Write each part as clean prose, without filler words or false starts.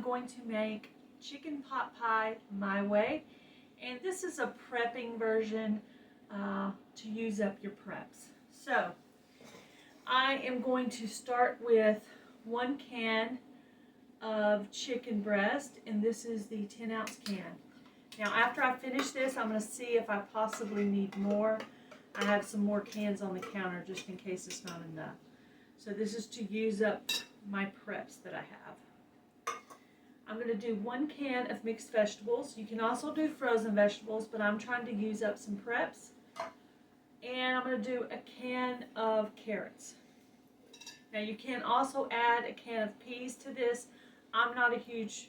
going to make chicken pot pie my way. And this is a prepping version to use up your preps. So I am going to start with 1 can of chicken breast, and this is the 10-ounce can. Now after I finish this, I'm going to see if I possibly need more. I have some more cans on the counter just in case it's not enough. So this is to use up my preps that I have. I'm going to do 1 can of mixed vegetables. You can also do frozen vegetables, but I'm trying to use up some preps. And I'm going to do a can of carrots. Now you can also add a can of peas to this. I'm not a huge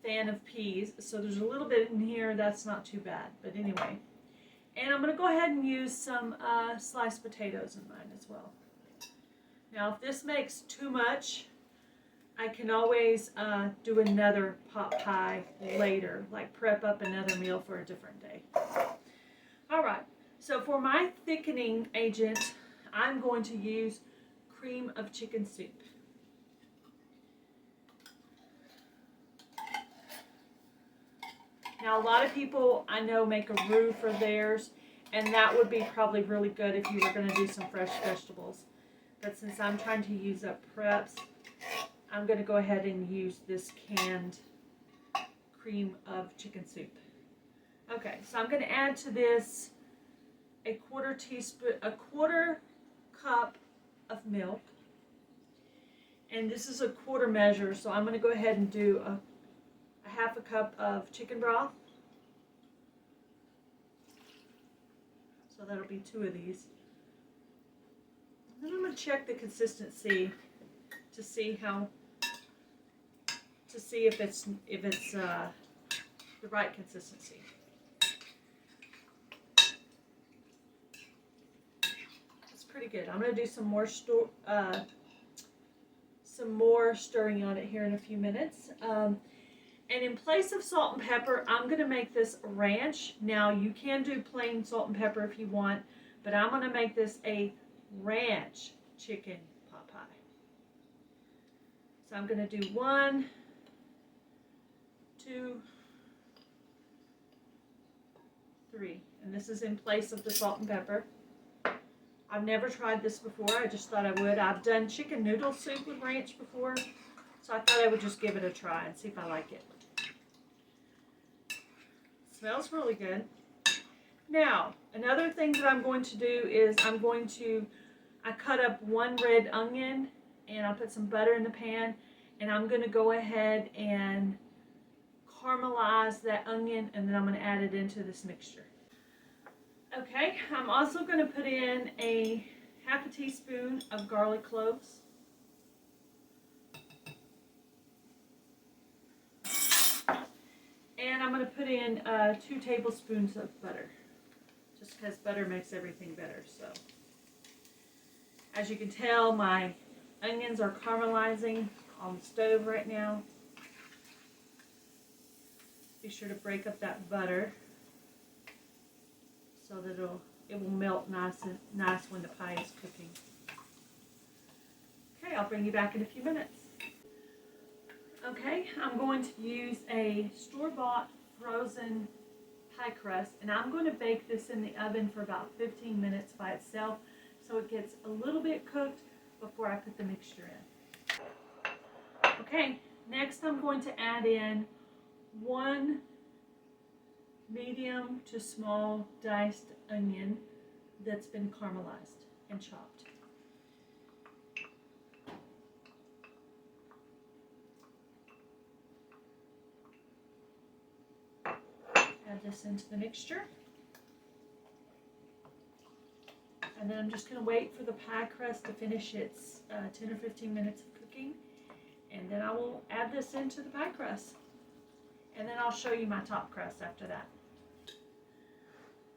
fan of peas, so there's a little bit in here. That's not too bad, but anyway. And I'm going to go ahead and use some sliced potatoes in mine as well. Now if this makes too much, I can always do another pot pie later, like prep up another meal for a different day. Alright, so for my thickening agent, I'm going to use cream of chicken soup. Now a lot of people I know make a roux for theirs, and that would be probably really good if you were going to do some fresh vegetables. But since I'm trying to use up preps, I'm going to go ahead and use this canned cream of chicken soup. Okay, so I'm going to add to this a quarter cup of milk. And this is a quarter measure, so I'm going to go ahead and do a half a cup of chicken broth. So that'll be 2 of these. And then I'm going to check the consistency to see if it's the right consistency. It's pretty good. I'm going to do some more stirring on it here in a few minutes. And in place of salt and pepper, I'm going to make this ranch. Now you can do plain salt and pepper if you want, but I'm going to make this a ranch chicken pot pie. So I'm going to do 1, 2, 3, and this is in place of the salt and pepper. I've never tried this before. I just thought I would. I've done chicken noodle soup with ranch before, so I thought I would just give it a try and see if I like it. Smells really good. Now, another thing that I'm going to do is I cut up 1 red onion and I'll put some butter in the pan, and I'm going to go ahead and caramelize that onion, and then I'm going to add it into this mixture. Okay, I'm also going to put in a half a teaspoon of garlic cloves. And I'm going to put in 2 tablespoons of butter, just because butter makes everything better. So, as you can tell, my onions are caramelizing on the stove right now. Be sure to break up that butter so that it will melt nice when the pie is cooking. Okay, I'll bring you back in a few minutes. Okay, I'm going to use a store-bought frozen pie crust, and I'm going to bake this in the oven for about 15 minutes by itself so it gets a little bit cooked before I put the mixture in. Okay, next I'm going to add in 1 medium to small diced onion that's been caramelized and chopped. Add this into the mixture. And then I'm just going to wait for the pie crust to finish its 10 or 15 minutes of cooking. And then I will add this into the pie crust. And then I'll show you my top crust after that.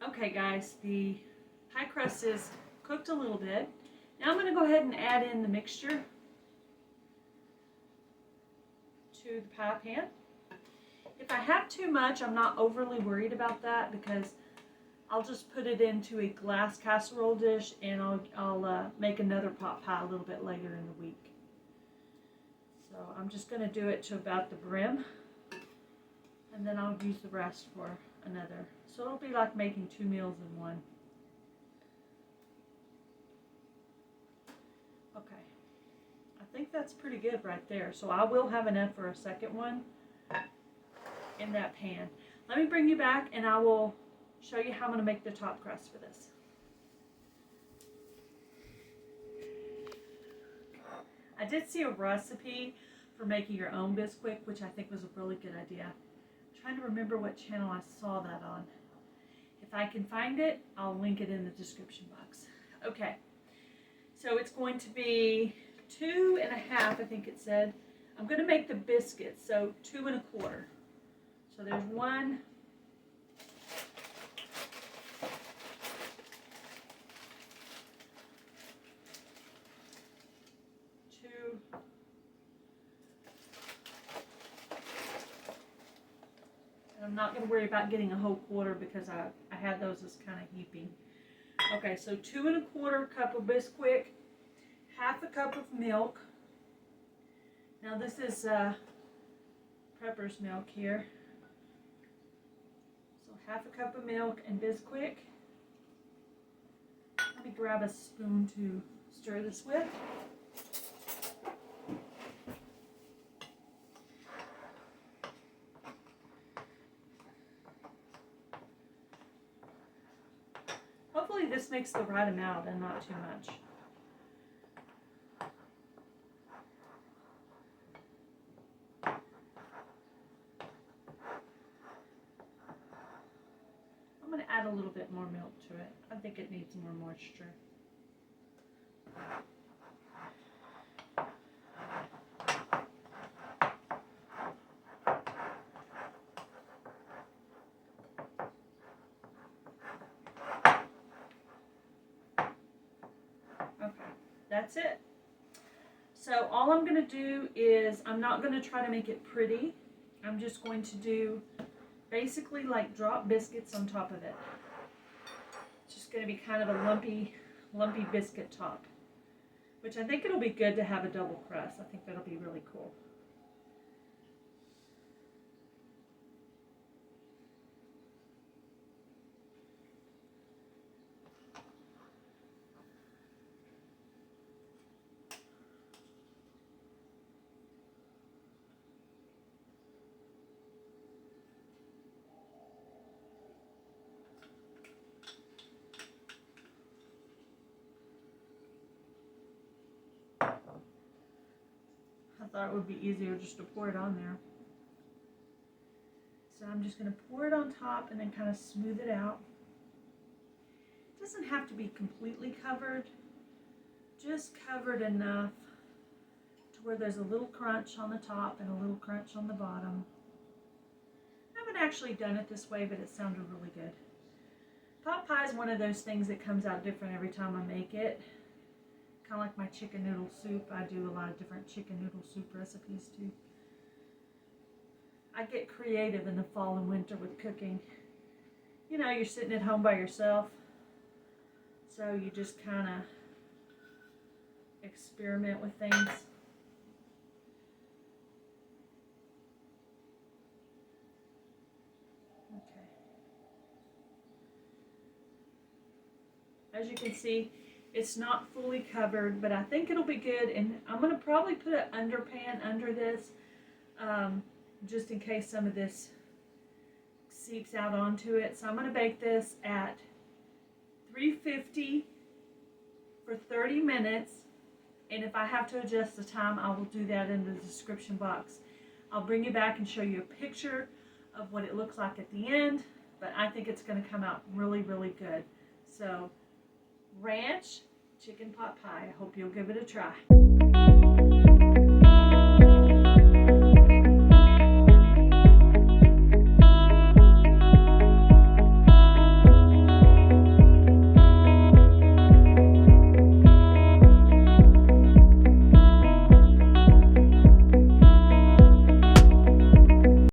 Okay guys, the pie crust is cooked a little bit. Now I'm going to go ahead and add in the mixture to the pie pan. If I have too much, I'm not overly worried about that because I'll just put it into a glass casserole dish, and I'll make another pot pie a little bit later in the week. So I'm just going to do it to about the brim, and then I'll use the rest for another. So it'll be like making 2 meals in one. Okay, I think that's pretty good right there. So I will have enough for a second one in that pan. Let me bring you back and I will show you how I'm going to make the top crust for this. I did see a recipe for making your own Bisquick, which I think was a really good idea. I'm trying to remember what channel I saw that on. If I can find it, I'll link it in the description box. Okay, so it's going to be 2 1/2, I think it said. I'm going to make the biscuits, so 2 1/4. So there's 1, 2, and I'm not going to worry about getting a whole quarter because I had those as kind of heaping. Okay, so 2 1/4 cup of Bisquick, 1/2 cup of milk. Now this is Prepper's milk here. So 1/2 cup of milk and Bisquick. Let me grab a spoon to stir this with. Hopefully this makes the right amount and not too much. I'm going to add a little bit more milk to it. I think it needs more moisture. Okay, that's it. So all I'm going to do is, I'm not going to try to make it pretty. I'm just going to do basically like drop biscuits on top of it. It's just going to be kind of a lumpy biscuit top, which I think it'll be good to have a double crust. I think that'll be really cool. I thought it would be easier just to pour it on there. So I'm just going to pour it on top and then kind of smooth it out. It doesn't have to be completely covered, just covered enough to where there's a little crunch on the top and a little crunch on the bottom. I haven't actually done it this way, but it sounded really good. Pot pie is one of those things that comes out different every time I make it. Kind of like my chicken noodle soup. I do a lot of different chicken noodle soup recipes too. I get creative in the fall and winter with cooking. You know, you're sitting at home by yourself, so you just kind of experiment with things. Okay. As you can see, it's not fully covered, but I think it'll be good. And I'm going to probably put an underpan under this, just in case some of this seeps out onto it. So I'm going to bake this at 350 for 30 minutes. And if I have to adjust the time, I will do that in the description box. I'll bring you back and show you a picture of what it looks like at the end. But I think it's going to come out really, really good. So ranch chicken pot pie. I hope you'll give it a try.